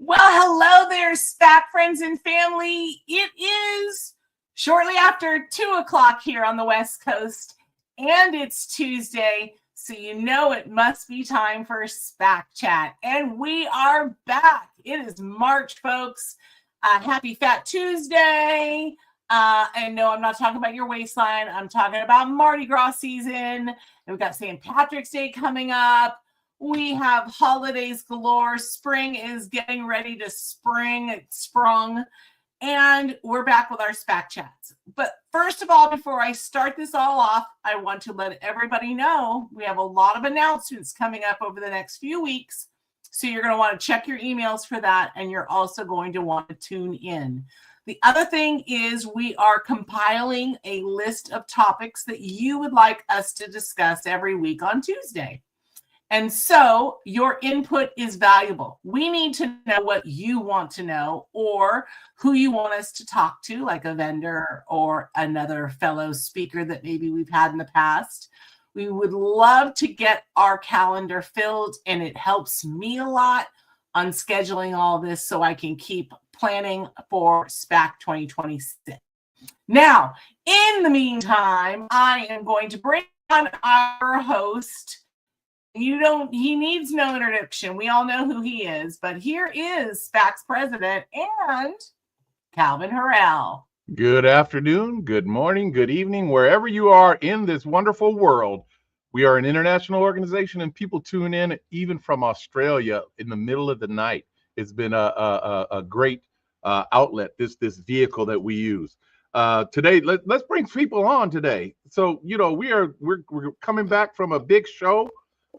Well, hello there, SPAC friends and family. It is shortly after 2 o'clock here on the West Coast, and it's Tuesday, so you know it must be time for SPAC Chat. And we are back. It is March, folks. Happy Fat Tuesday. And no, I'm not talking about your waistline. I'm talking about Mardi Gras season. And we've got St. Patrick's Day coming up. We have holidays galore. Spring is getting ready to spring. It's sprung. And we're back with our SPAC chats. But first of all, before I start this all off, I want to let everybody know we have a lot of announcements coming up over the next few weeks. So you're going to want to check your emails for that. And you're also going to want to tune in. The other thing is we are compiling a list of topics that you would like us to discuss every week on Tuesday. And so your input is valuable. We need to know what you want to know or who you want us to talk to, like a vendor or another fellow speaker that maybe we've had in the past. We would love to get our calendar filled, and it helps me a lot on scheduling all this so I can keep planning for SPAC 2026. Now, in the meantime, I am going to bring on our host. He needs no introduction. We all know who he is, but here is SPAC's president and Calvin Harrell. Good afternoon, good morning, good evening, wherever you are in this wonderful world. We are an international organization and people tune in even from Australia in the middle of the night. It's been a great outlet, this vehicle that we use. Today, let's bring people on today. So, you know, we're coming back from a big show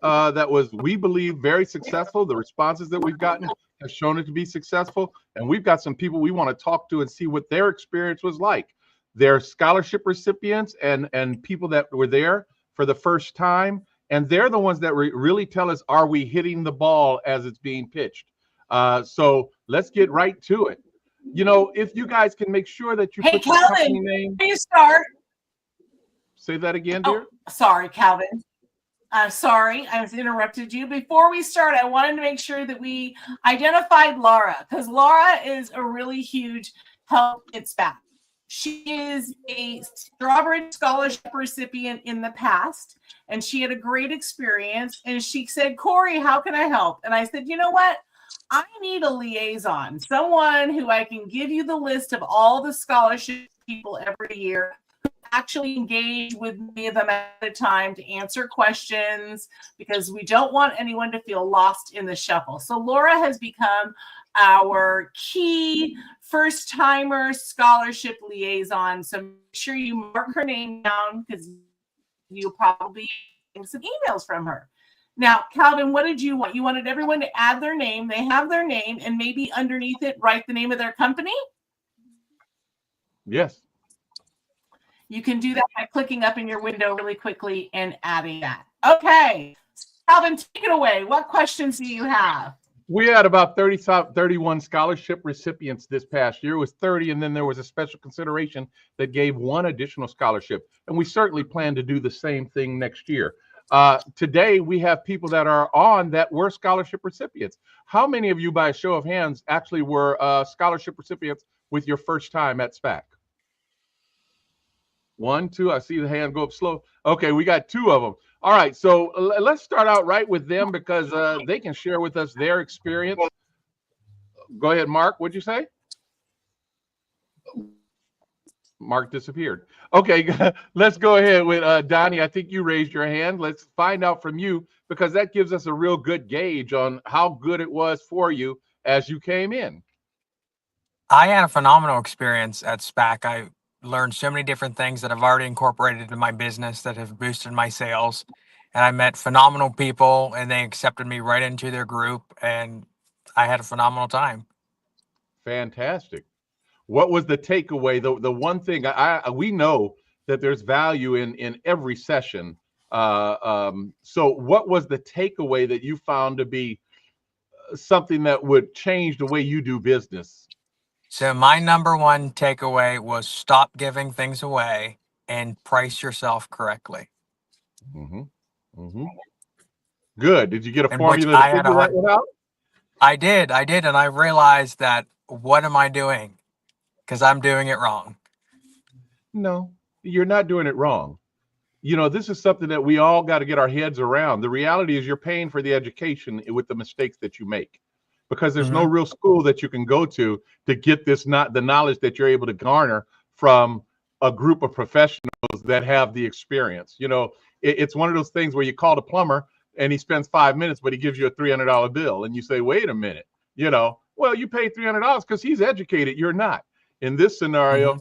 that was, we believe, very successful. The responses that we've gotten have shown it to be successful. And we've got some people we want to talk to and see what their experience was like. They're scholarship recipients and people that were there for the first time. And they're the ones that really tell us, are we hitting the ball as it's being pitched? So let's get right to it. You know, if you guys can make sure that you put your company name. Can you start? Say that again, dear. Oh, sorry, Calvin. Sorry, I was interrupted you. Before we start, I wanted to make sure that we identified Laura, because Laura is a really huge help at SPAC. She is a Strawberry Scholarship recipient in the past, and she had a great experience. And she said, Corey, how can I help? And I said, you know what? I need a liaison, someone who I can give you the list of all the scholarship people every year, actually engage with many of them at a time to answer questions, because we don't want anyone to feel lost in the shuffle. So Laura has become our key first-timer scholarship liaison. So make sure you mark her name down, because you'll probably get some emails from her. Now, Calvin, what did you want? You wanted everyone to add their name. They have their name, and maybe underneath it, write the name of their company? Yes. You can do that by clicking up in your window really quickly and adding that. Okay. Calvin, take it away. What questions do you have? We had about 31 scholarship recipients this past year. It was 30, and then there was a special consideration that gave one additional scholarship. And we certainly plan to do the same thing next year. Today, we have people that are on that were scholarship recipients. How many of you, by a show of hands, actually were scholarship recipients with your first time at SPAC? 1, 2, I see the hand go up slow. Okay, we got 2 of them. All right, so let's start out right with them, because they can share with us their experience. Go ahead, Mark. What'd you say? Mark disappeared. Okay, let's go ahead with Donnie. I think you raised your hand. Let's find out from you, because that gives us a real good gauge on how good it was for you as you came in. I had a phenomenal experience at SPAC. I learned so many different things that I've already incorporated into my business that have boosted my sales. And I met phenomenal people, and they accepted me right into their group, and I had a phenomenal time. Fantastic. What was the takeaway? The one thing we know that there's value in every session. So what was the takeaway that you found to be something that would change the way you do business? So my number one takeaway was stop giving things away and price yourself correctly. Mm-hmm. Mm-hmm. Good. Did you get a formula to figure that one out? I did, and I realized that what am I doing? Because I'm doing it wrong. No, you're not doing it wrong. You know, this is something that we all got to get our heads around. The reality is you're paying for the education with the mistakes that you make, because there's no Hmm. real school that you can go to get this, not the knowledge that you're able to garner from a group of professionals that have the experience. You know, it's one of those things where you call the plumber and he spends 5 minutes, but he gives you a $300 bill. And you say, wait a minute, you know, well, you pay $300 because he's educated. You're not. In this Hmm. scenario,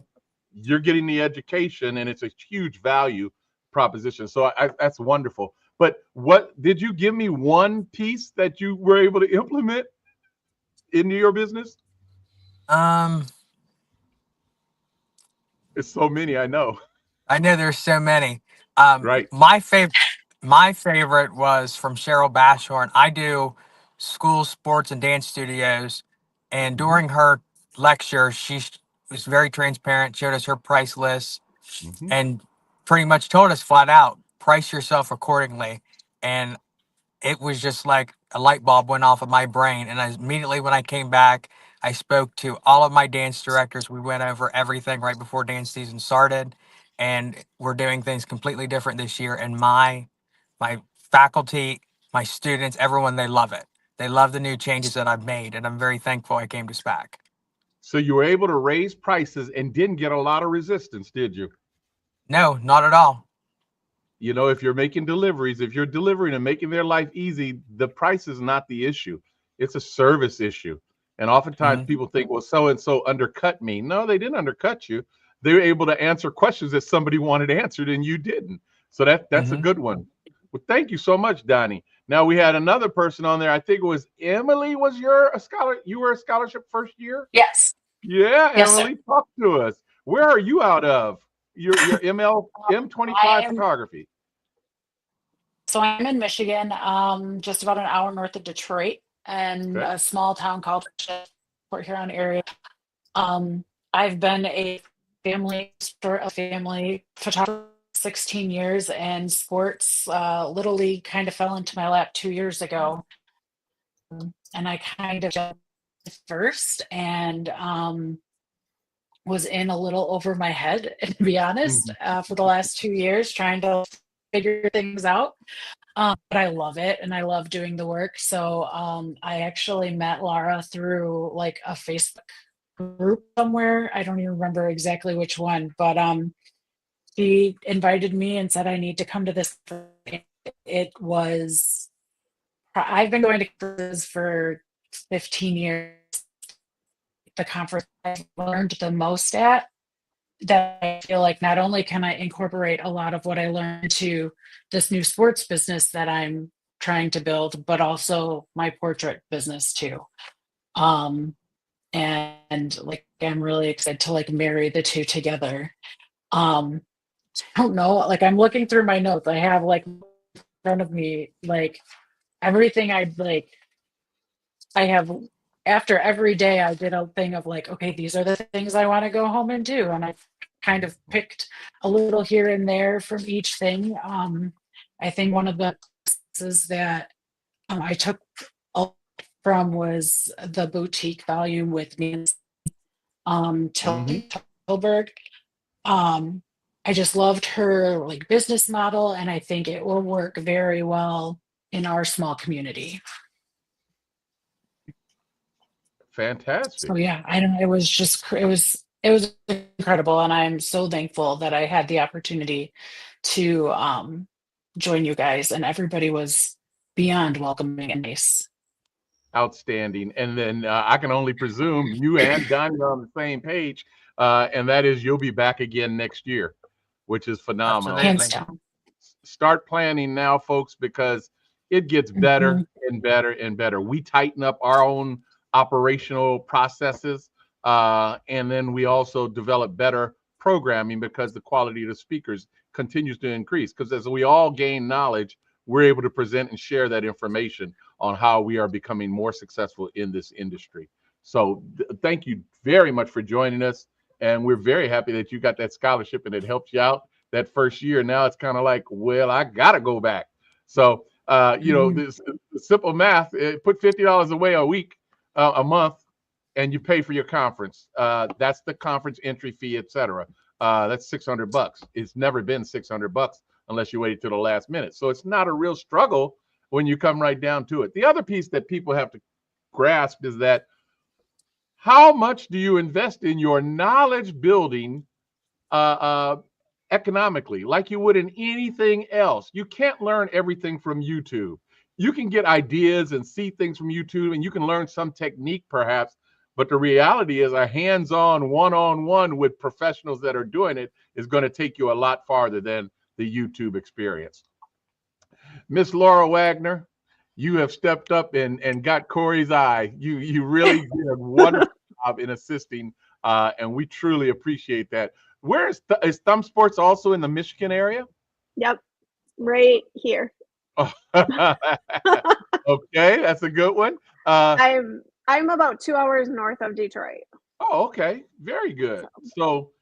you're getting the education and it's a huge value proposition. So that's wonderful. But what did you give me one piece that you were able to implement into your business? Um, It's so many, I know. I know there's so many. Right. My favorite was from Cheryl Bashorn. I do school sports and dance studios, and Hmm. during her lecture, was very transparent, showed us her price list, Hmm. and pretty much told us flat out, price yourself accordingly. And it was just like a light bulb went off of my brain. And immediately when I came back, I spoke to all of my dance directors. We went over everything right before dance season started, and we're doing things completely different this year. And my faculty, my students, everyone, they love it. They love the new changes that I've made, and I'm very thankful I came to SPAC. So you were able to raise prices and didn't get a lot of resistance, did you? No, not at all. You know, if you're making deliveries, if you're delivering and making their life easy, the price is not the issue. It's a service issue. And oftentimes Hmm. people think, well, so and so undercut me. No, they didn't undercut you. They were able to answer questions that somebody wanted answered and you didn't. So that's a Hmm. good one. Well, thank you so much, Donnie. Now we had another person on there. I think it was Emily. Was your a scholar? You were a scholarship first year? Yes. Yeah, Yes, sir. Emily, talk to us. Where are you out of? Your ML I M25 am photography. so I'm in Michigan, just about an hour north of Detroit, and Okay. a small town called Port Huron area. Um, I've been a family photographer for 16 years, and sports, Little League kind of fell into my lap 2 years ago. And I kind of jumped first and was in a little over my head, to be honest, Mhm. for the last 2 years, trying to figure things out. But I love it and I love doing the work. So I actually met Laura through like a Facebook group somewhere. I don't even remember exactly which one, but she invited me and said I need to come to this. It was I've been going to conferences for 15 years. The conference I've learned the most at, that I feel like not only can I incorporate a lot of what I learned to this new sports business that I'm trying to build, but also my portrait business too. Um, and like I'm really excited to like marry the two together. Um, I don't know, like I'm looking through my notes. I have like in front of me like everything I'd like I have after every day I did a thing of like, okay, these are the things I want to go home and do. And I've kind of picked a little here and there from each thing. I think one of the classes that I took from was the boutique volume with me, Mhm. Tilburg. Um, I just loved her like business model, and I think it will work very well in our small community. So Fantastic. yeah, I don't know. It was just it was incredible, and I'm so thankful that I had the opportunity to join you guys, and everybody was beyond welcoming and nice. Outstanding. And then I can only presume you and Donnie are on the same page, and that is you'll be back again next year, which is phenomenal. Hands Absolutely. down. Start planning now, folks, because it gets better Mhm. and better and better. We tighten up our own operational processes, and then we also develop better programming because the quality of the speakers continues to increase. Because as we all gain knowledge, we're able to present and share that information on how we are becoming more successful in this industry. So thank you very much for joining us. And we're very happy that you got that scholarship and it helped you out that first year. Now it's kind of like, well, I got to go back. So, Mhm. this simple math, put $50 away a week a month, and you pay for your conference. That's the conference entry fee, etc. That's $600. It's never been $600 unless you wait till the last minute. So it's not a real struggle when you come right down to it. The other piece that people have to grasp is that how much do you invest in your knowledge building economically, like you would in anything else? You can't learn everything from YouTube. You can get ideas and see things from YouTube, and you can learn some technique perhaps, but the reality is a hands-on, one-on-one with professionals that are doing it is going to take you a lot farther than the YouTube experience. Miss Laura Wagner, you have stepped up and got Corey's eye. You really did a wonderful job in assisting, and we truly appreciate that. Where is Thumb Sports also in the Michigan area? Yep, right here. Oh. Okay, that's a good one. I'm about 2 hours north of Detroit. Oh, okay, very good. So,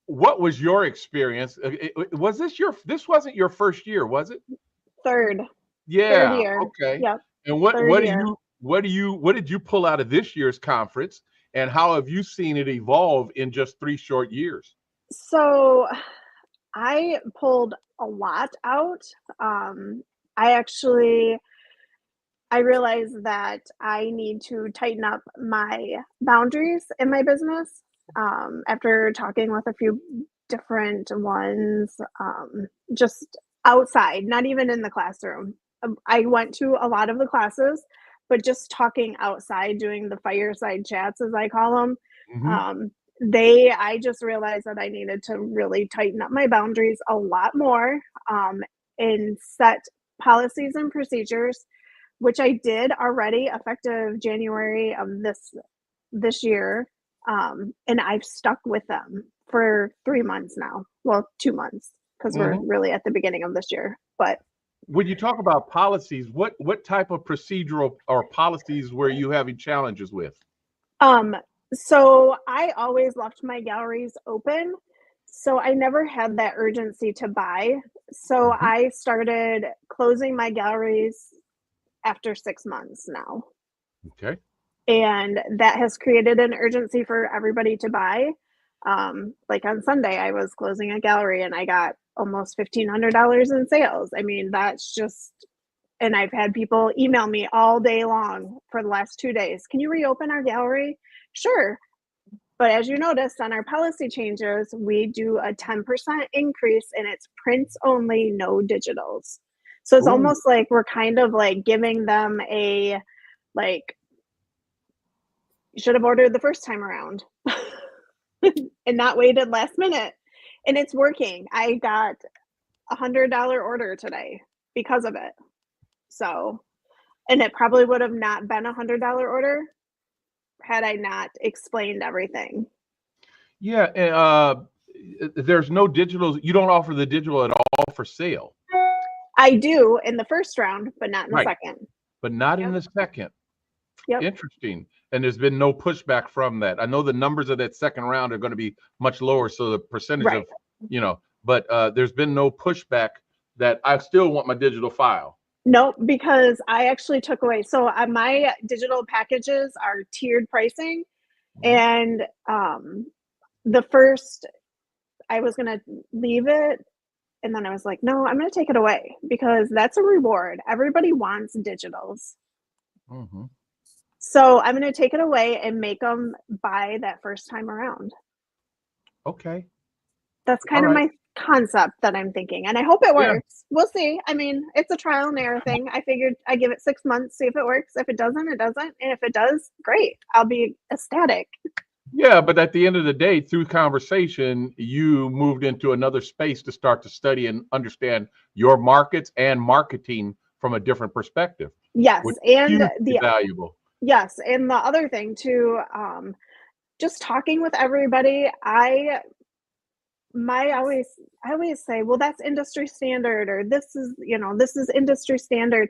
what was your experience? Was this wasn't your first year, was it? Third. Yeah. Third year. Okay. Yep. And what did you pull out of this year's conference, and how have you seen it evolve in just 3 short years? So I pulled a lot out. I realized that I need to tighten up my boundaries in my business. After talking with a few different ones, just outside, not even in the classroom. I went to a lot of the classes, but just talking outside, doing the fireside chats, as I call them. Mm-hmm. I just realized that I needed to really tighten up my boundaries a lot more, and set policies and procedures, which I did already effective January of this year. And I've stuck with them for 3 months now. Well, 2 months, because we're really at the beginning of this year. But when you talk about policies, what type of procedural or policies were you having challenges with? So I always left my galleries open. So I never had that urgency to buy. So I started closing my galleries after 6 months now. Okay. And that has created an urgency for everybody to buy. Like on Sunday, I was closing a gallery and I got almost $1,500 in sales. I mean, that's just, and I've had people email me all day long for the last 2 days. Can you reopen our gallery? Sure. But as you noticed on our policy changes, we do a 10% increase and it's prints only, no digitals. So it's almost like we're kind of like giving them a, like, you should have ordered the first time around and not waited last minute. And it's working. I got $100 order today because of it. So, and it probably would have not been $100 order had I not explained everything. Yeah. And there's no digitals. You don't offer the digital at all for sale. I do in the first round, but not in the second. But not in the second. Yep. Interesting. And there's been no pushback from that. I know the numbers of that second round are going to be much lower, so the percentage of, but there's been no pushback that I still want my digital file. No, because I actually took away. So my digital packages are tiered pricing, and the first I was going to leave it. And then I was like, no, I'm going to take it away because that's a reward. Everybody wants digitals. So I'm going to take it away and make them buy that first time around. Okay. That's kind of my concept that I'm thinking. And I hope it works. We'll see. I mean, it's a trial and error thing. I figured I give it 6 months, see if it works. If it doesn't, it doesn't. And if it does, great. I'll be ecstatic. Yeah, but at the end of the day, through conversation, you moved into another space to start to study and understand your markets and marketing from a different perspective. Yes, and valuable. Yes, and the other thing too, just talking with everybody. I always say, well, that's industry standard, or this is industry standard.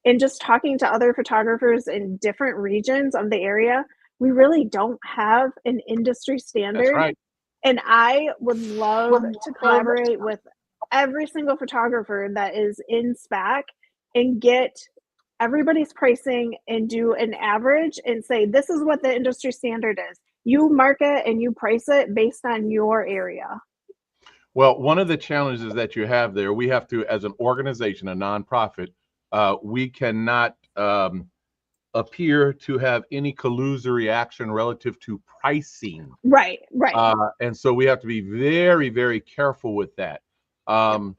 And just talking to other photographers in different regions of the area, we really don't have an industry standard. That's right. And I would love to collaborate with every single photographer that is in SPAC and get everybody's pricing and do an average and say, this is what the industry standard is. You market and you price it based on your area. Well, one of the challenges that you have there, we have to, as an organization, a nonprofit, we cannot appear to have any collusory action relative to pricing. Right. And so we have to be very, very careful with that. And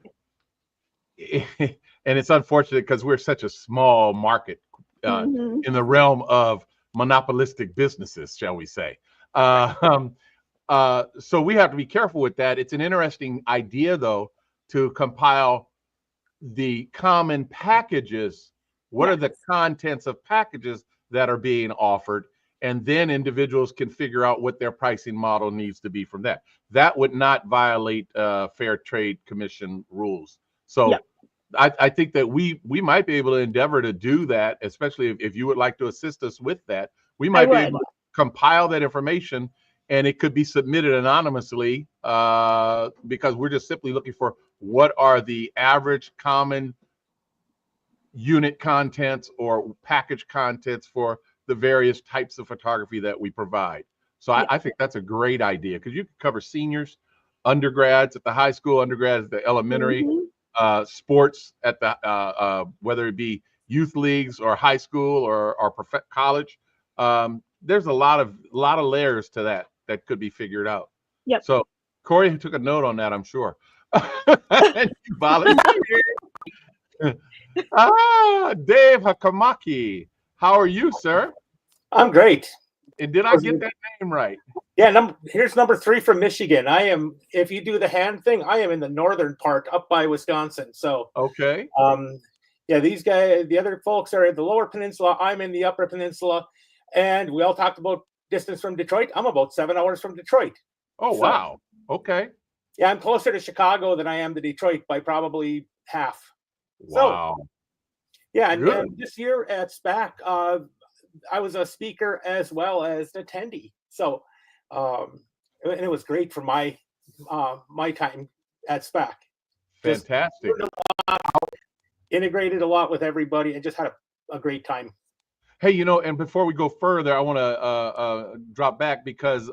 it's unfortunate because we're such a small market in the realm of monopolistic businesses, shall we say. So we have to be careful with that. It's an interesting idea, though, to compile the common packages. What are the contents of packages that are being offered? And then individuals can figure out what their pricing model needs to be from that. That would not violate Fair Trade Commission rules. So I think that we might be able to endeavor to do that, especially if you would like to assist us with that. We might be able to compile that information, and it could be submitted anonymously because we're just simply looking for what are the average common unit contents or package contents for the various types of photography that we provide. So I think that's a great idea because you can cover seniors, undergrads at the high school, undergrads at the elementary, sports at the whether it be youth leagues or high school or college. There's a lot of layers to that could be figured out. So Corey took a note on that, I'm sure. And you volunteered. Dave Hakamaki, how are you, sir? I'm great. And did I get that name right? Yeah, here's number 3 from Michigan. I am, if you do the hand thing, I am in the northern part up by Wisconsin. So okay. Yeah, these guys, the other folks are in the lower peninsula. I'm in the upper peninsula. And we all talked about distance from Detroit. I'm about 7 hours from Detroit. Oh, so, wow. Okay. Yeah, I'm closer to Chicago than I am to Detroit by probably half. Wow. So, yeah, and this year at SPAC, I was a speaker as well as an attendee. So, and it was great for my my time at SPAC. Fantastic. Integrated a lot with everybody and just had a great time. Hey, you know, and before we go further, I want to drop back because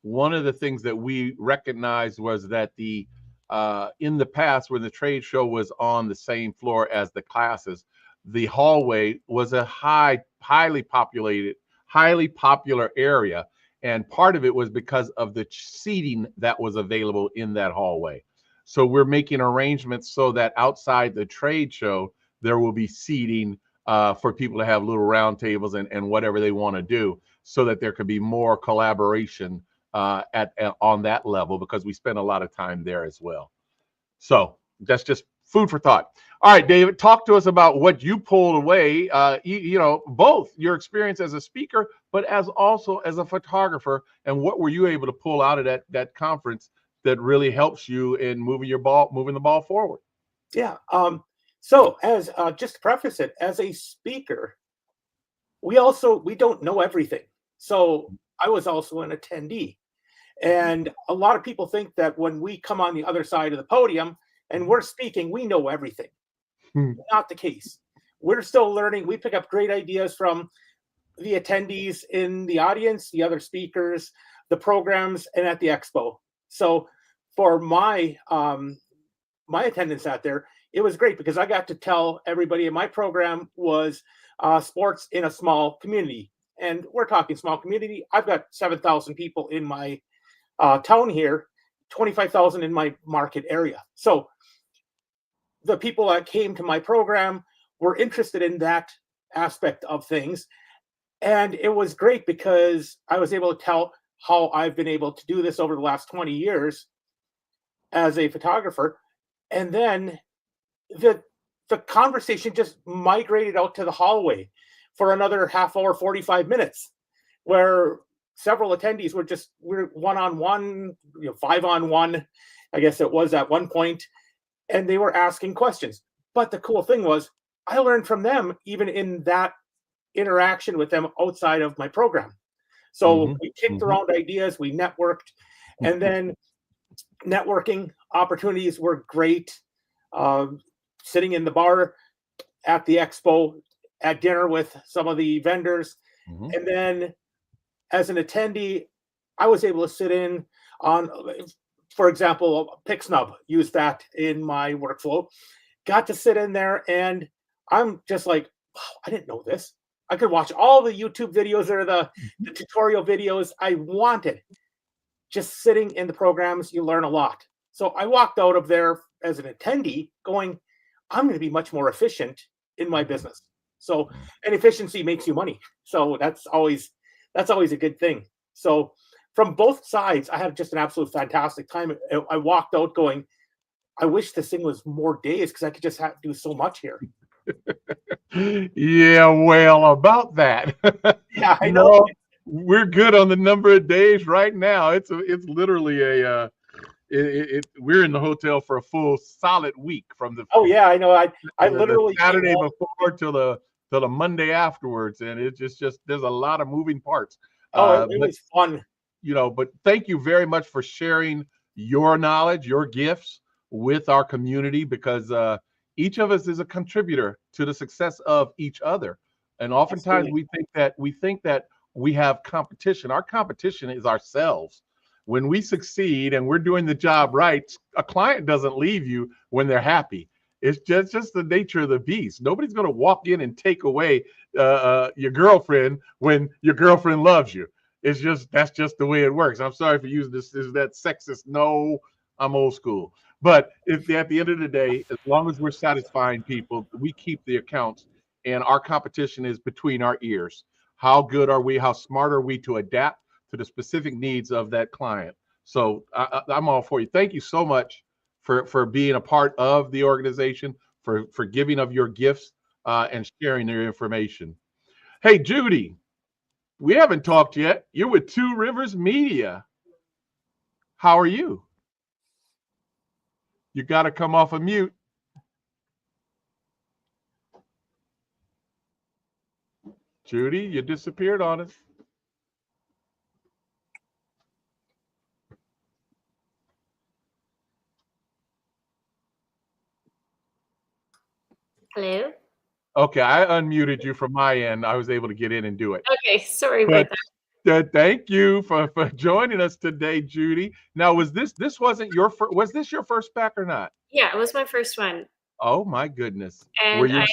one of the things that we recognized was that in the past, when the trade show was on the same floor as the classes, the hallway was a highly populated, highly popular area. And part of it was because of the seating that was available in that hallway. So we're making arrangements so that outside the trade show, there will be seating for people to have little round tables and whatever they want to do so that there could be more collaboration on that level because we spend a lot of time there as well. So that's just food for thought. All right, David, talk to us about what you pulled away, you know, both your experience as a speaker, but also as a photographer, and what were you able to pull out of that conference that really helps you in moving the ball forward? Yeah. So as just to preface it, as a speaker, we don't know everything. So I was also an attendee. And a lot of people think that when we come on the other side of the podium and we're speaking, we know everything. Not the case. We're still learning. We pick up great ideas from the attendees in the audience, the other speakers, the programs, and at the expo. So for my attendance out there, it was great because I got to tell everybody in my program was sports in a small community. And we're talking small community. I've got 7,000 people in my town here, 25,000 in my market area. So the people that came to my program were interested in that aspect of things. And it was great because I was able to tell how I've been able to do this over the last 20 years as a photographer. And then the conversation just migrated out to the hallway for another half hour, 45 minutes, where several attendees were one-on-one, 5-on-1, I guess it was at one point, and they were asking questions. But the cool thing was I learned from them even in that interaction with them outside of my program. So we kicked around ideas, we networked, and then networking opportunities were great. Sitting in the bar at the expo, at dinner with some of the vendors. Mhm. And then as an attendee, I was able to sit in on, for example, PixNub, use that in my workflow. Got to sit in there, and I'm just like, wow, I didn't know this. I could watch all the YouTube videos or the tutorial videos I wanted. Just sitting in the programs, you learn a lot. So I walked out of there as an attendee going, I'm going to be much more efficient in my business. So, and efficiency makes you money. So that's always a good thing. So from both sides, I had just an absolute fantastic time. I walked out going, I wish this thing was more days because I could just do so much here. Yeah, well, about that. Yeah, I No, know. we're good on the number of days right now. It's literally a we're in the hotel for a full solid week from the Oh yeah, I know. I the literally Saturday came home. before till the Monday afterwards, and it's just there's a lot of moving parts. Oh, it But was fun. but thank you very much for sharing your knowledge, your gifts with our community, because each of us is a contributor to the success of each other. And oftentimes Absolutely. we think that we have competition. Our competition is ourselves. When we succeed and we're doing the job right, a client doesn't leave you when they're happy. It's just the nature of the beast. Nobody's going to walk in and take away your girlfriend when your girlfriend loves you. That's just the way it works. I'm sorry for using this. Is that sexist? No, I'm old school. But if at the end of the day, as long as we're satisfying people, we keep the accounts, and our competition is between our ears. How good are we? How smart are we to adapt to the specific needs of that client? So I'm all for you. Thank you so much for being a part of the organization, for giving of your gifts and sharing your information. Hey, Judy, we haven't talked yet. You're with Two Rivers Media. How are you? You got to come off of mute. Judy, you disappeared on us. Hello? Okay, I unmuted you from my end. I was able to get in and do it. Okay, sorry But about that. thank you for joining us today, Judy. Now, was this wasn't your first? Was this your first SPAC or not? Yeah, it was my first one. Oh my goodness! And Were you a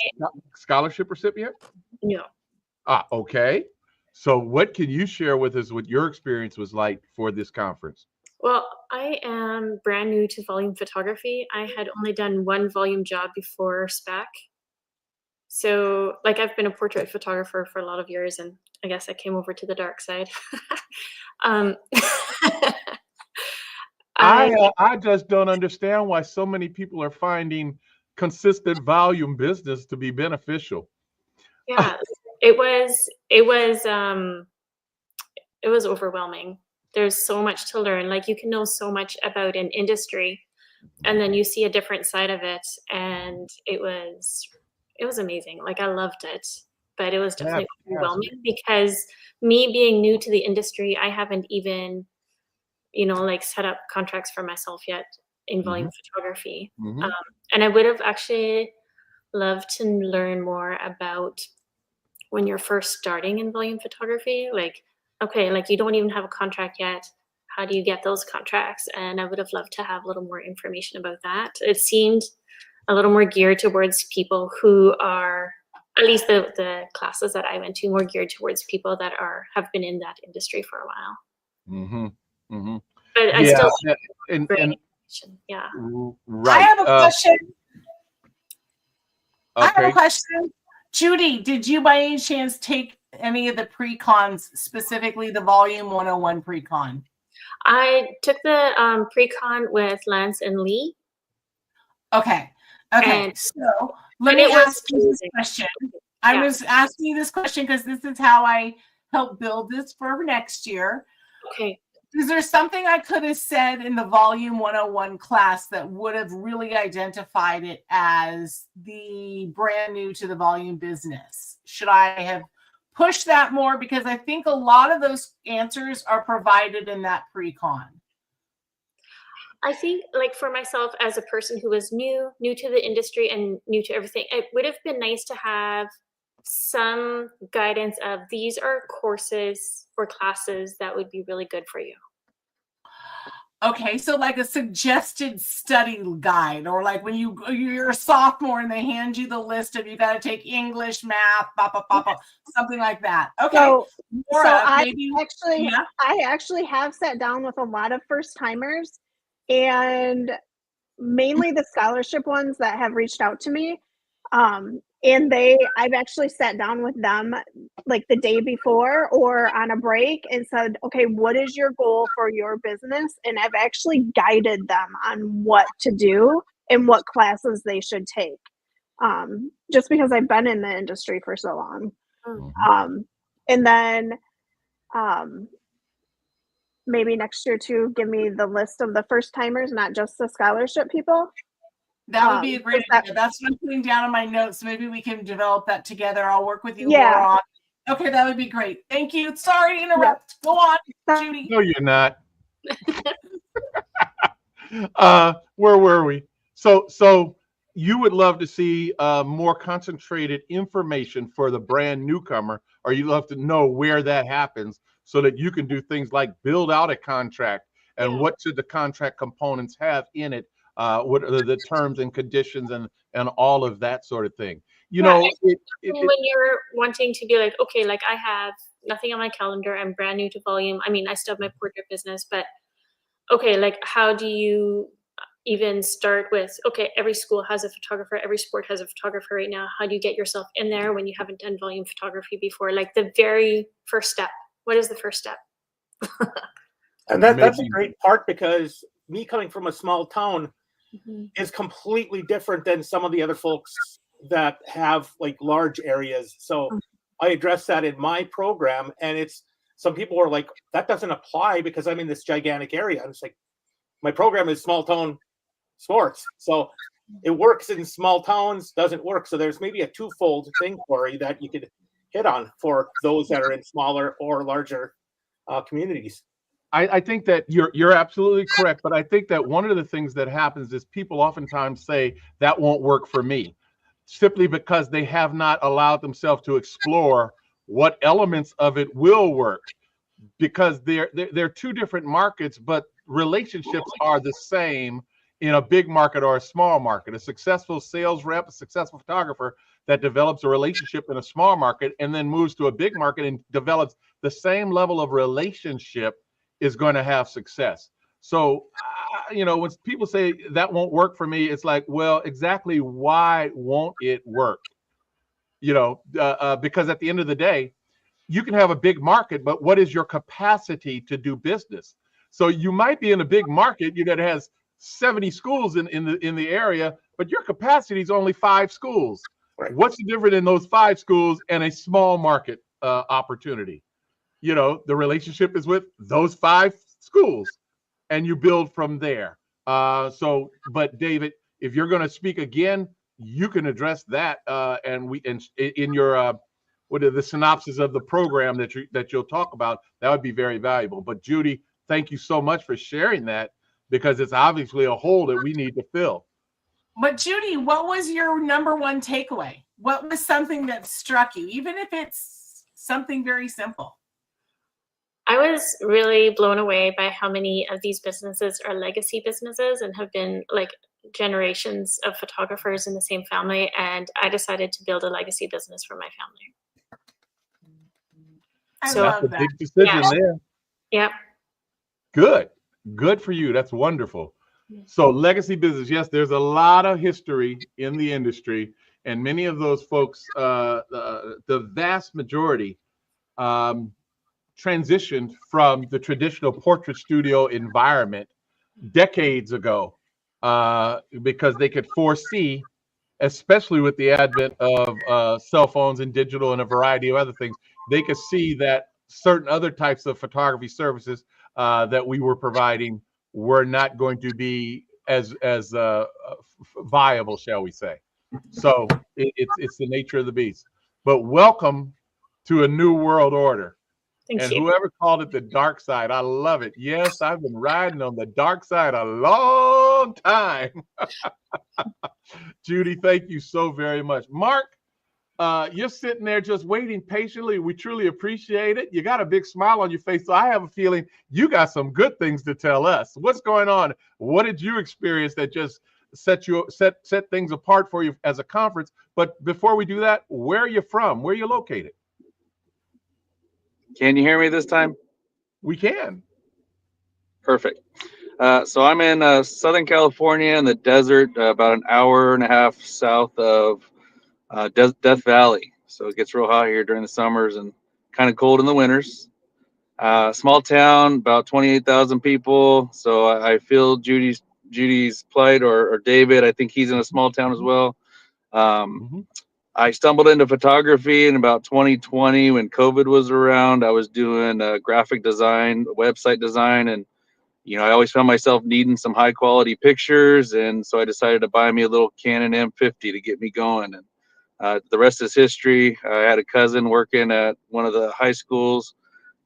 scholarship recipient? No. Ah, okay. So, what can you share with us? What your experience was like for this conference? Well, I am brand new to volume photography. I had only done one volume job before SPAC. So, like, I've been a portrait photographer for a lot of years, and I guess I came over to the dark side. um, I just don't understand why so many people are finding consistent volume business to be beneficial. yeah, it was overwhelming. There's so much to learn. Like, you can know so much about an industry, and then you see a different side of it, and it was amazing. Like, I loved it, but it was definitely overwhelming because me being new to the industry, I haven't even, like, set up contracts for myself yet in volume photography. And I would have actually loved to learn more about when you're first starting in volume photography. Like, okay, like, you don't even have a contract yet. How do you get those contracts? And I would have loved to have a little more information about that. It seemed a little more geared towards people who are, at least the classes that I went to, more geared towards people that have been in that industry for a while. But I still yeah. Right. I have a question. Okay. I have a question. Judy, did you by any chance take any of the pre-cons, specifically the Volume 101 pre-con? I took the pre-con with Lance and Lee. Okay. So let me ask you this question. I was asking you this question because this is how I help build this for next year. Okay. Is there something I could have said in the Volume 101 class that would have really identified it as the brand new to the volume business? Should I have pushed that more? Because I think a lot of those answers are provided in that pre-con. I think, like, for myself as a person who was new to the industry and new to everything, it would have been nice to have some guidance of these are courses or classes that would be really good for you. Okay, so like a suggested study guide, or like when you're a sophomore and they hand you the list of you got to take English, math, something like that. Okay, So, Laura, I maybe actually, I actually have sat down with a lot of first timers, and mainly the scholarship ones that have reached out to me. And I've actually sat down with them like the day before or on a break and said, okay, what is your goal for your business? And I've actually guided them on what to do and what classes they should take. Just because I've been in the industry for so long. And then maybe next year too, give me the list of the first timers, not just the scholarship people. that would be a great idea. That's what I'm putting down on my notes. Maybe we can develop that together. I'll work with you, Yeah. Laura. Okay, that would be great. Thank you. Sorry to interrupt. Go on, Judy. No, you're not. Where were we? So you would love to see more concentrated information for the brand newcomer, or you love to know where that happens so that you can do things like build out a contract and what should the contract components have in it, what are the terms and conditions and all of that sort of thing. You know, when you're wanting to be like, okay, like I have nothing on my calendar, I'm brand new to volume. I mean, I still have my portrait business, but okay, like how do you even start with, okay, every school has a photographer, every sport has a photographer right now. How do you get yourself in there when you haven't done volume photography before? Like the very first step. What is the first step? And that's a great part, because me coming from a small town is completely different than some of the other folks that have like large areas. So I address that in my program, and it's, some people are like, that doesn't apply because I'm in this gigantic area. And it's like, my program is small town sports. So it works in small towns, doesn't work. So there's maybe a twofold thing, Corey, that you could hit on for those that are in smaller or larger communities. I think that you're absolutely correct, but I think that one of the things that happens is people oftentimes say that won't work for me, simply because they have not allowed themselves to explore what elements of it will work, because they're two different markets, but relationships are the same in a big market or a small market. A successful sales rep, a successful photographer that develops a relationship in a small market and then moves to a big market and develops the same level of relationship is going to have success. So, when people say that won't work for me, it's like, well, exactly why won't it work? Because at the end of the day, you can have a big market, but what is your capacity to do business? So you might be in a big market that has 70 schools in the area, but your capacity is only 5 schools. Right. What's the difference in those 5 schools and a small market opportunity? The relationship is with those 5 schools, and you build from there. But David, if you're going to speak again, you can address that, and in your what are the synopsis of the program that you'll talk about. That would be very valuable. But Judy, thank you so much for sharing that, because it's obviously a hole that we need to fill. But Judy, what was your number one takeaway? What was something that struck you, even if it's something very simple? I was really blown away by how many of these businesses are legacy businesses and have been like generations of photographers in the same family. And I decided to build a legacy business for my family. That's a big decision there. Yeah. Good for you. That's wonderful. So legacy business, yes, there's a lot of history in the industry, and many of those folks, the vast majority, transitioned from the traditional portrait studio environment decades ago, because they could foresee, especially with the advent of cell phones and digital and a variety of other things, they could see that certain other types of photography services that we were providing were not going to be as viable, shall we say. So it's the nature of the beast. But welcome to a new world order. Thank And you. whoever called it the dark side, I love it. Yes, I've been riding on the dark side a long time. Judy, thank you so very much. Mark, you're sitting there just waiting patiently. We truly appreciate it. You got a big smile on your face, so I have a feeling you got some good things to tell us. What's going on? What did you experience that just set things apart for you as a conference? But before we do that, where are you from? Where are you located? Can you hear me this time? We can. Perfect. So I'm in Southern California in the desert, about an hour and a half south of Death Valley. So it gets real hot here during the summers and kind of cold in the winters. Small town, about 28,000 people. So I feel Judy's plight, or David. I think he's in a small town as well. I stumbled into photography in about 2020 when COVID was around. I was doing graphic design, website design, and I always found myself needing some high quality pictures, and so I decided to buy me a little Canon M50 to get me going. And the rest is history. I had a cousin working at one of the high schools,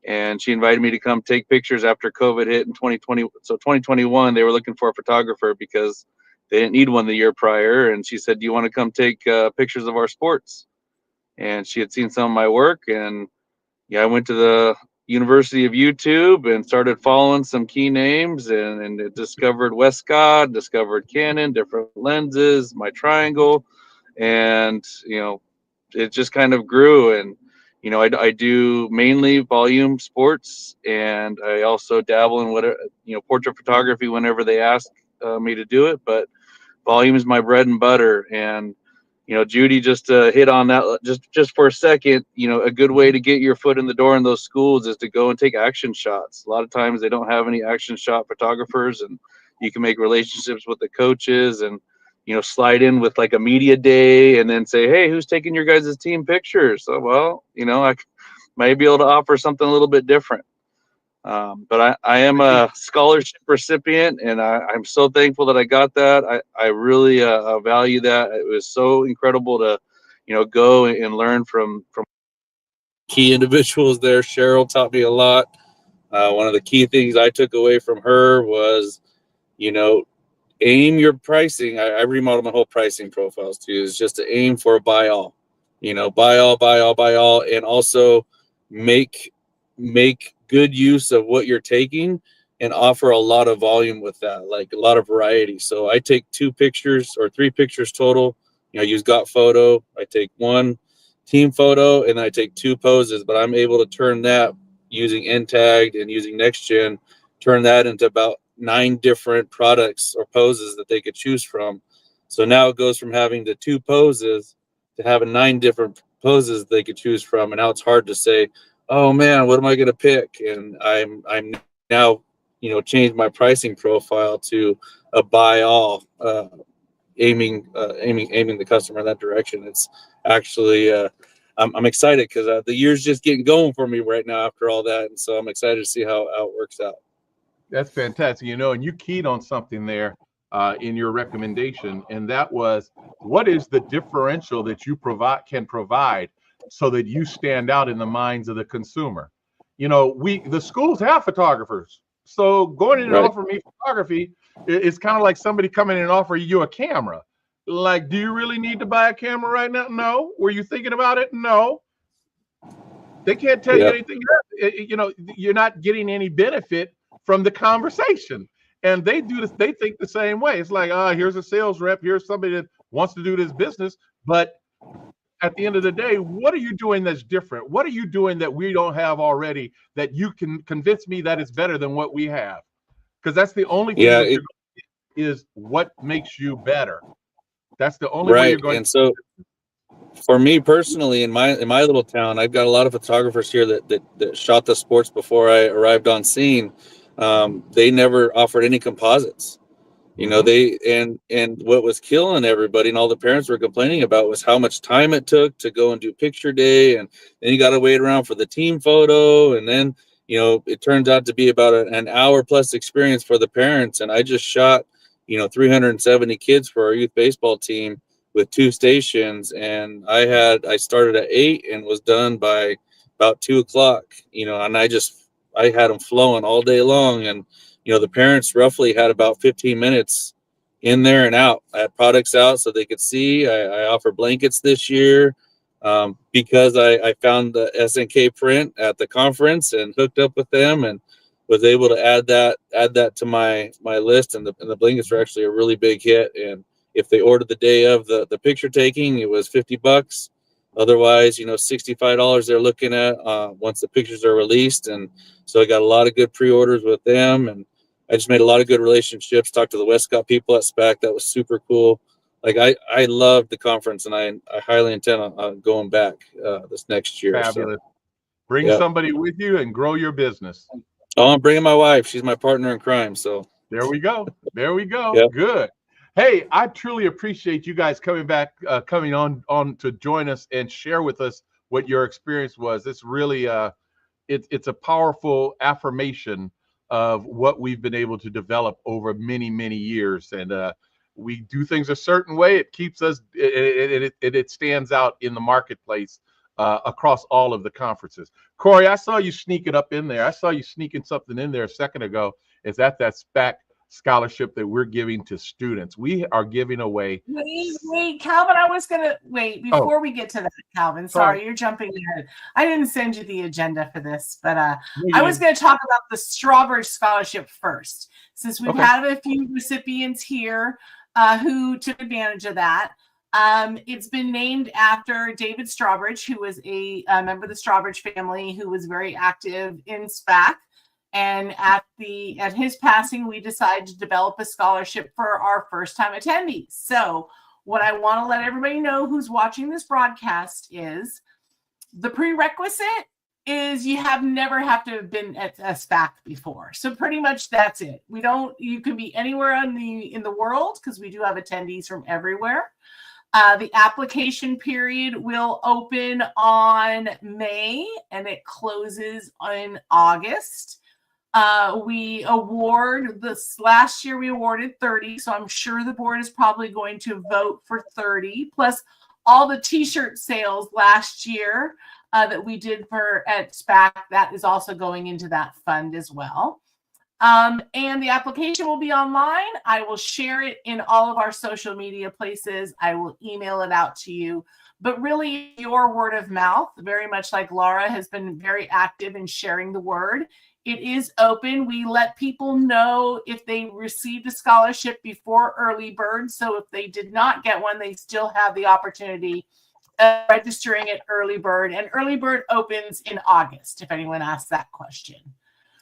and she invited me to come take pictures after COVID hit in 2020. So 2021, they were looking for a photographer because they didn't need one the year prior. And she said, "Do you want to come take pictures of our sports?" And she had seen some of my work, and I went to the University of YouTube and started following some key names, and it discovered Westcott, discovered Canon, different lenses, my triangle, and it just kind of grew. And I do mainly volume sports, and I also dabble in what portrait photography whenever they ask me to do it, but volume is my bread and butter. And Judy just hit on that just for a second. A good way to get your foot in the door in those schools is to go and take action shots. A lot of times they don't have any action shot photographers, and you can make relationships with the coaches and slide in with like a media day and then say, "Hey, who's taking your guys' team pictures?" So, well, I might be able to offer something a little bit different. But I am a scholarship recipient, and I'm so thankful that I got that. I really value that. It was so incredible to go and learn from key individuals there. Cheryl taught me a lot. One of the key things I took away from her was aim your pricing. I remodeled my whole pricing profiles too. Is just to aim for a buy all, buy all, and also make good use of what you're taking and offer a lot of volume with that, like a lot of variety. So I take 2 pictures or 3 pictures total. I use Got Photo. I take 1 team photo and I take 2 poses, but I'm able to turn that using NTagged and using NextGen, turn that into about 9 different products or poses that they could choose from. So now it goes from having the 2 poses to having 9 different poses they could choose from. And now it's hard to say, "Oh man, what am I going to pick?" And I'm now, changed my pricing profile to a buy all, aiming the customer in that direction. It's actually, I'm excited because the year's just getting going for me right now after all that. And so I'm excited to see how it works out. That's fantastic. And you keyed on something there in your recommendation, and that was, what is the differential that you can provide so that you stand out in the minds of the consumer? The schools have photographers, so going in and offering me photography is kind of like somebody coming in and offering you a camera. Like, do you really need to buy a camera right now? No. Were you thinking about it? No. They can't tell you anything else. You're not getting any benefit from the conversation. And they do this, they think the same way. It's like, here's a sales rep, here's somebody that wants to do this business. But at the end of the day, what are you doing that's different? What are you doing that we don't have already that you can convince me that it's better than what we have? Because that's the only thing that you're going to get, is what makes you better. That's the only way you're going and so for me personally, in my little town, I've got a lot of photographers here that shot the sports before I arrived on scene. They never offered any composites. And what was killing everybody and all the parents were complaining about was how much time it took to go and do picture day, and then you got to wait around for the team photo, and then it turns out to be about an hour plus experience for the parents. And I just shot 370 kids for our youth baseball team with 2 stations, and I started at 8 and was done by about 2 o'clock, and I had them flowing all day long. And, the parents roughly had about 15 minutes in there and out. I had products out so they could see. I offer blankets this year because I found the SNK print at the conference and hooked up with them and was able to add that to my list. And the blankets were actually a really big hit. And if they ordered the day of the picture taking, it was $50. Otherwise, $65 they're looking at once the pictures are released. And so I got a lot of good pre-orders with them, and I just made a lot of good relationships. Talked to the Westcott people at SPAC. That was super cool. Like I loved the conference, and I highly intend on going back this next year. Fabulous. So, Bring somebody with you and grow your business. Oh, I'm bringing my wife. She's my partner in crime. So there we go. There we go. Yep. Good. Hey, I truly appreciate you guys coming on to join us and share with us what your experience was. It's really it's a powerful affirmation of what we've been able to develop over many, many years. And we do things a certain way. It keeps us, it stands out in the marketplace across all of the conferences. Corey, I saw you sneaking up in there. I saw you sneaking something in there a second ago. Is that SPAC scholarship that we're giving to students? We are giving away. Wait, Calvin, I was going to wait before we get to that, Calvin. Sorry, you're jumping ahead. I didn't send you the agenda for this, but I was going to talk about the Strawbridge Scholarship first, since we've had a few recipients here who took advantage of that. It's been named after David Strawbridge, who was a member of the Strawbridge family, who was very active in SPAC. And at his passing, we decided to develop a scholarship for our first-time attendees. So what I want to let everybody know who's watching this broadcast is the prerequisite is you never have to have been at a SPAC before. So pretty much that's it. You can be anywhere in the world, because we do have attendees from everywhere. The application period will open on May and it closes in August. We award last year we awarded 30, so I'm sure the board is probably going to vote for 30, plus all the t-shirt sales last year that we did at SPAC. That is also going into that fund as well. And the application will be online. I will share it in all of our social media places. I will email it out to you. But really, your word of mouth, very much like Laura has been very active in sharing the word. It is open. We let people know if they received a scholarship before early bird. So if they did not get one, they still have the opportunity of registering at early bird. And early bird opens in August, if anyone asks that question.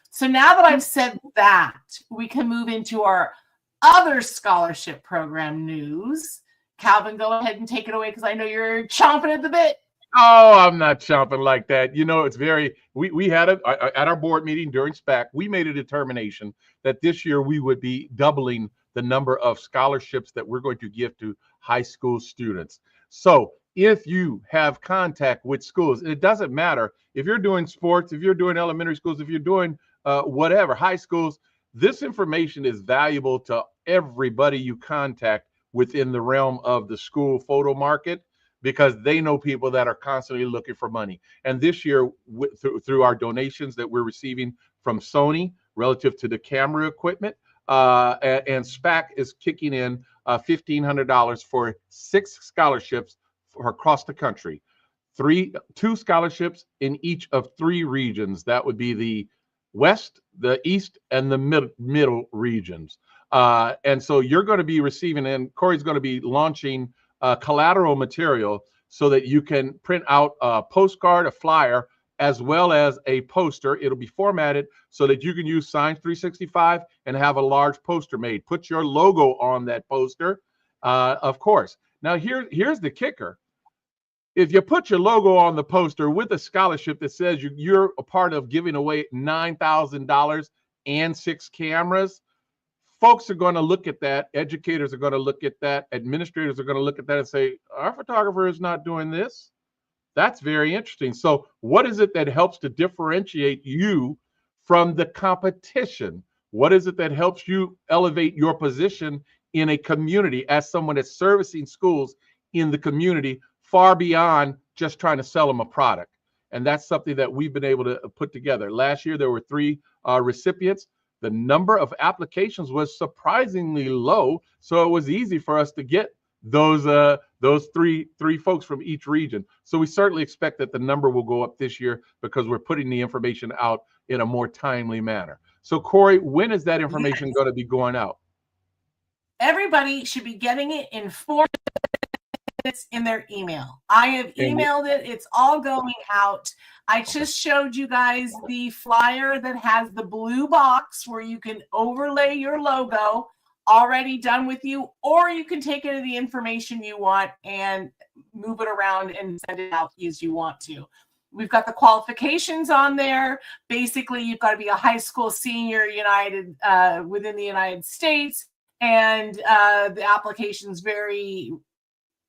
So now that I've said that, we can move into our other scholarship program news. Calvin, go ahead and take it away, because I know you're chomping at the bit. Oh, I'm not chomping like that. It's we had at our board meeting during SPAC, we made a determination that this year we would be doubling the number of scholarships that we're going to give to high school students. So if you have contact with schools, it doesn't matter if you're doing sports, if you're doing elementary schools, if you're doing whatever, high schools, this information is valuable to everybody you contact within the realm of the school photo market, because they know people that are constantly looking for money. And this year, through our donations that we're receiving from Sony relative to the camera equipment, and SPAC is kicking in $1,500 for 6 scholarships for across the country. 2 scholarships in each of 3 regions. That would be the West, the East, and the middle regions. And so you're going to be receiving, and Corey's going to be launching collateral material so that you can print out a postcard, a flyer, as well as a poster. It'll be formatted so that you can use Signs 365 and have a large poster made. Put your logo on that poster, of course. Now, here's the kicker. If you put your logo on the poster with a scholarship that says you're a part of giving away $9,000 and 6 cameras, folks are going to look at that. Educators are going to look at that. Administrators are going to look at that and say, our photographer is not doing this. That's very interesting. So what is it that helps to differentiate you from the competition? What is it that helps you elevate your position in a community as someone that's servicing schools in the community, far beyond just trying to sell them a product? And that's something that we've been able to put together. Last year, there were 3 recipients. The number of applications was surprisingly low, so it was easy for us to get those three folks from each region. So we certainly expect that the number will go up this year because we're putting the information out in a more timely manner. So Corey, when is that information going to be going out? Everybody should be getting it in 4 minutes in their email. I have emailed it. It's all going out. I just showed you guys the flyer that has the blue box where you can overlay your logo already done with you, or you can take any of the information you want and move it around and send it out as you want to. We've got the qualifications on there. Basically, you've got to be a high school senior within the United States, and the application's very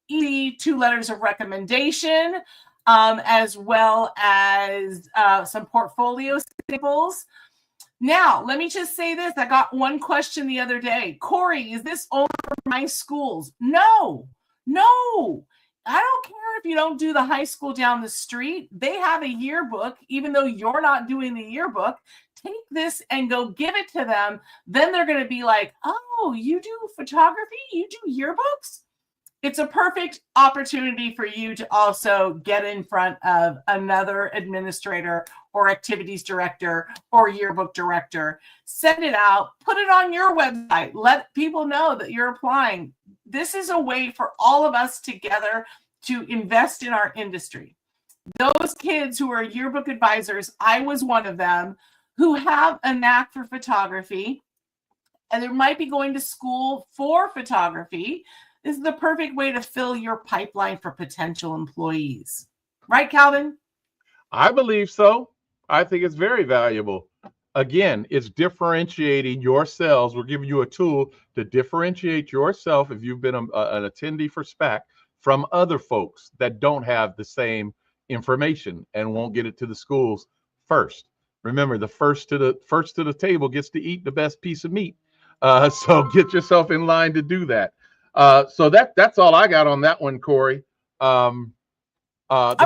easy. 2 letters of recommendation, as well as some portfolio samples. Now, let me just say this. I got one question the other day. Corey, is this only for my schools? No. I don't care if you don't do the high school down the street. They have a yearbook, even though you're not doing the yearbook. Take this and go give it to them. Then they're going to be like, oh, you do photography? You do yearbooks? It's a perfect opportunity for you to also get in front of another administrator or activities director or yearbook director. Send it out, put it on your website, let people know that you're applying. This is a way for all of us together to invest in our industry. Those kids who are yearbook advisors, I was one of them, who have a knack for photography, and they might be going to school for photography. This is the perfect way to fill your pipeline for potential employees. Right, Calvin? I believe so. I think it's very valuable. Again, it's differentiating yourselves. We're giving you a tool to differentiate yourself if you've been an attendee for SPAC from other folks that don't have the same information and won't get it to the schools first. Remember, the first to the table gets to eat the best piece of meat. So get yourself in line to do that. So that's all I got on that one, Corey. The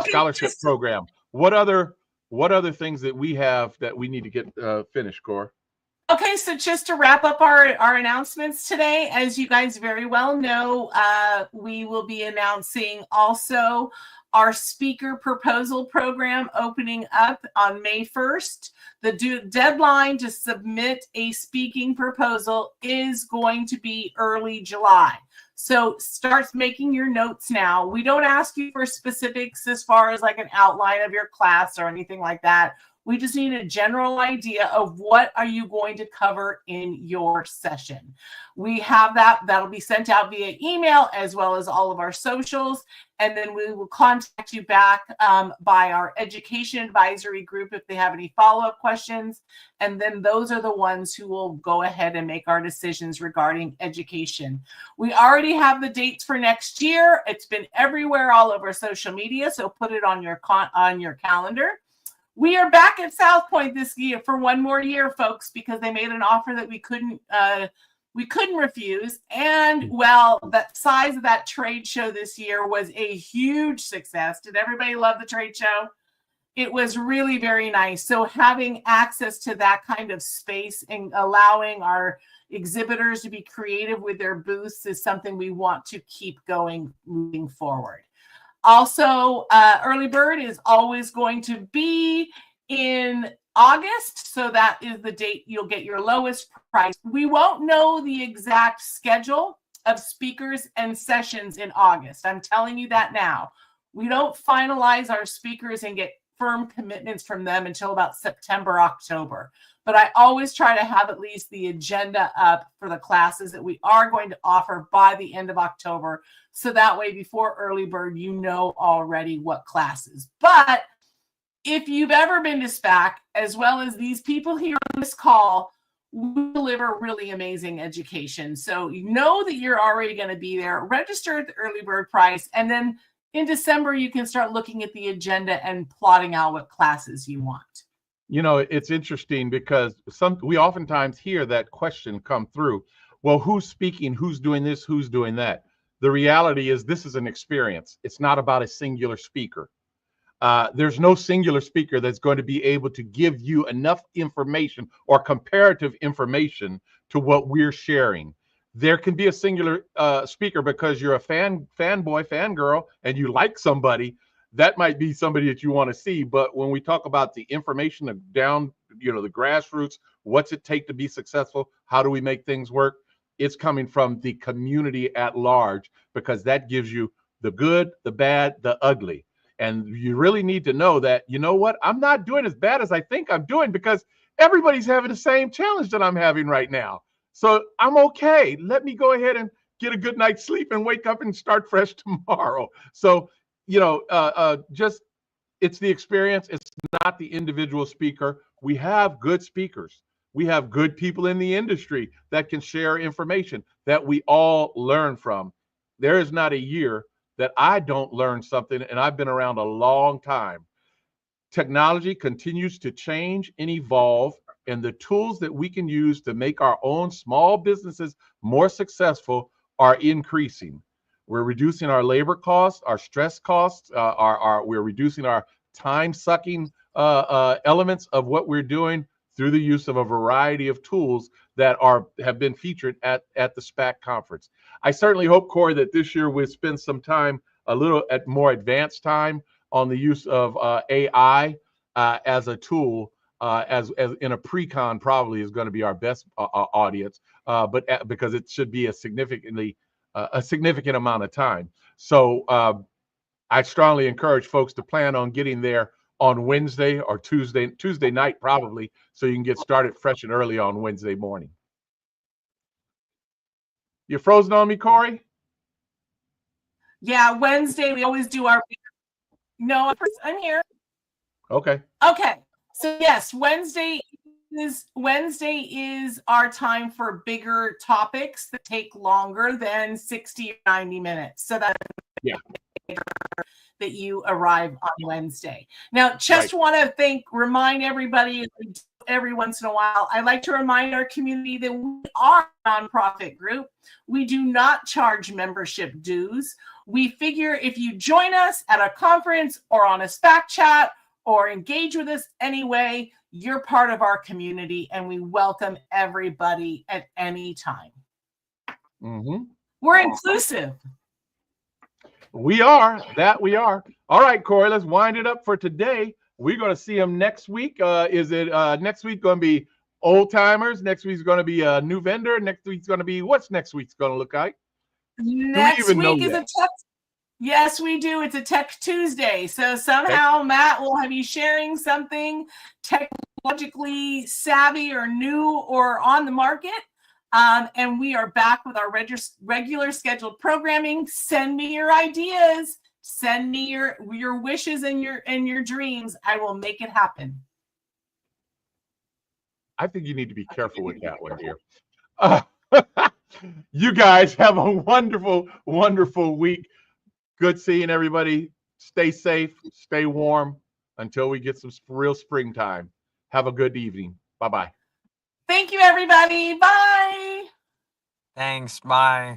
scholarship program. What other things that we have that we need to get finished, Corey? Okay, so just to wrap up our announcements today, as you guys very well know, we will be announcing also our speaker proposal program opening up on May 1st. The deadline to submit a speaking proposal is going to be early July. So start making your notes now. We don't ask you for specifics as far as like an outline of your class or anything like that. We just need a general idea of what are you going to cover in your session. We have that'll be sent out via email as well as all of our socials. And then we will contact you back by our education advisory group if they have any follow-up questions. And then those are the ones who will go ahead and make our decisions regarding education. We already have the dates for next year. It's been everywhere all over social media, so put it on your calendar. We are back at South Point this year for one more year, folks, because they made an offer that we couldn't refuse. And well, the size of that trade show this year was a huge success. Did everybody love the trade show? It was really very nice. So having access to that kind of space and allowing our exhibitors to be creative with their booths is something we want to keep going moving forward. Also, early bird is always going to be in August, so that is the date you'll get your lowest price. We won't know the exact schedule of speakers and sessions in August. I'm telling you that now. We don't finalize our speakers and get firm commitments from them until about September, October. But I always try to have at least the agenda up for the classes that we are going to offer by the end of October. So that way, before early bird, you know already what classes. But if you've ever been to SPAC, as well as these people here on this call, we deliver really amazing education. So you know that you're already going to be there. Register at the early bird price. And then in December, you can start looking at the agenda and plotting out what classes you want. You know, it's interesting because we oftentimes hear that question come through. Well, who's speaking? Who's doing this? Who's doing that? The reality is this is an experience. It's not about a singular speaker. There's no singular speaker that's going to be able to give you enough information or comparative information to what we're sharing. There can be a singular speaker because you're a fanboy, fangirl, and you like somebody. That might be somebody that you want to see. But when we talk about the information down, the grassroots, what's it take to be successful? How do we make things work? It's coming from the community at large, because that gives you the good, the bad, the ugly. And you really need to know that, you know what, I'm not doing as bad as I think I'm doing, because everybody's having the same challenge that I'm having right now. So I'm okay. Let me go ahead and get a good night's sleep and wake up and start fresh tomorrow. So, just, it's the experience. It's not the individual speaker. We have good speakers. We have good people in the industry that can share information that we all learn from. There is not a year that I don't learn something, and I've been around a long time. Technology continues to change and evolve, and the tools that we can use to make our own small businesses more successful are increasing. We're reducing our labor costs, our stress costs, we're reducing our time-sucking elements of what we're doing through the use of a variety of tools that have been featured at the SPAC conference. I certainly hope, Corey, that this year we'll spend some time, a little at more advanced time, on the use of AI as a tool, as in a pre-con probably is going to be our best audience, but because it should be a significant amount of time. So I strongly encourage folks to plan on getting there on Wednesday or Tuesday night probably, so you can get started fresh and early on Wednesday morning. You're frozen on me, Corey? Yeah, Wednesday we always do our. No, I'm here. Okay. Okay. So yes, Wednesday is our time for bigger topics that take longer than 60 or 90 minutes. So that you arrive on Wednesday. Now, just want to remind everybody every once in a while, I like to remind our community that we are a nonprofit group. We do not charge membership dues. We figure if you join us at a conference or on a SPAC chat or engage with us anyway, you're part of our community, and we welcome everybody at any time. Mm-hmm. We're inclusive. We are. We are. All right, Corey, let's wind it up for today. We're going to see them next week. Is it next week going to be old timers? Next week's going to be a new vendor. Next week's going to be, what's next week's going to look like? Next week is a tech. Yes, we do. It's a Tech Tuesday. So somehow, Matt will have you sharing something technologically savvy or new or on the market. And we are back with our regular scheduled programming. Send me your ideas. Send me your wishes and your dreams. I will make it happen. I think you need to be careful with that one here. You guys have a wonderful, wonderful week. Good seeing everybody. Stay safe, stay warm until we get some real springtime. Have a good evening. Bye-bye. Thank you, everybody. Bye. Thanks. Bye.